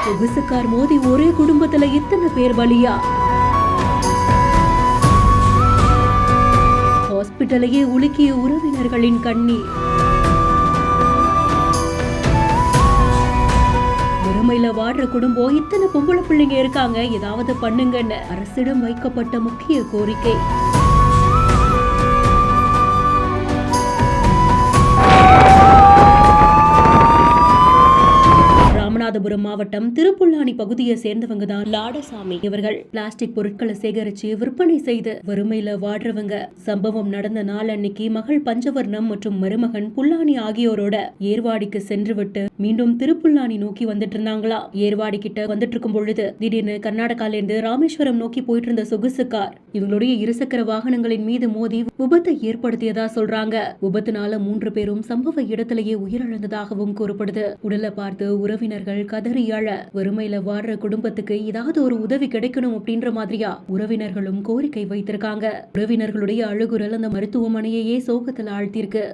சொகுசு கார் மோதி ஒரே குடும்பத்துல இத்தனை பேர் பலியா? ஹாஸ்பிட்டலையே உலுக்கிய உறவினர்களின் கண்ணீர். வறுமையில வாடுற குடும்பம், இத்தனை பொம்பளை பிள்ளைங்க இருக்காங்க, ஏதாவது பண்ணுங்கன்னு அரசிடம் வைக்கப்பட்ட முக்கிய கோரிக்கை. ராமநாதபுரம் மாவட்டம் திருப்புல்லானி பகுதியை சேர்ந்தவங்க தான் லாடசாமி. இவர்கள் பிளாஸ்டிக் பொருட்களை சேகரிச்சு விற்பனை செய்து வறுமையில வாடுறவங்க. சம்பவம் நடந்த நாள் அன்னைக்கு மகள் பஞ்சவர்ணம் மற்றும் மருமகன் புல்லானி ஆகியோரோட ஏர்வாடிக்கு சென்று விட்டு மீண்டும் திருப்புல்லானி நோக்கி வந்துட்டு இருந்தாங்களா. ஏர்வாடி கிட்ட வந்துட்டு இருக்கும் பொழுது திடீர்னு கர்நாடகால இருந்து ராமேஸ்வரம் நோக்கி போயிட்டு இருந்த சொகுசு கார் இவங்களுடைய இருசக்கர வாகனங்களின் மீது மோதி விபத்தை ஏற்படுத்தியதா சொல்றாங்க. விபத்துனால 3 பேரும் சம்பவ இடத்திலேயே உயிரிழந்ததாகவும் கூறப்படுது. உடலை பார்த்து உறவினர்கள் கதறி அழ, வறுமையில வாடுற குடும்பத்துக்கு ஏதாவது ஒரு உதவி கிடைக்கணும் அப்படின்ற மாதிரியா உறவினர்களும் கோரிக்கை வைத்திருக்காங்க. உறவினர்களுடைய அழுகுரல் அந்த மருத்துவமனையே சோகத்துல ஆழ்த்திருக்கு.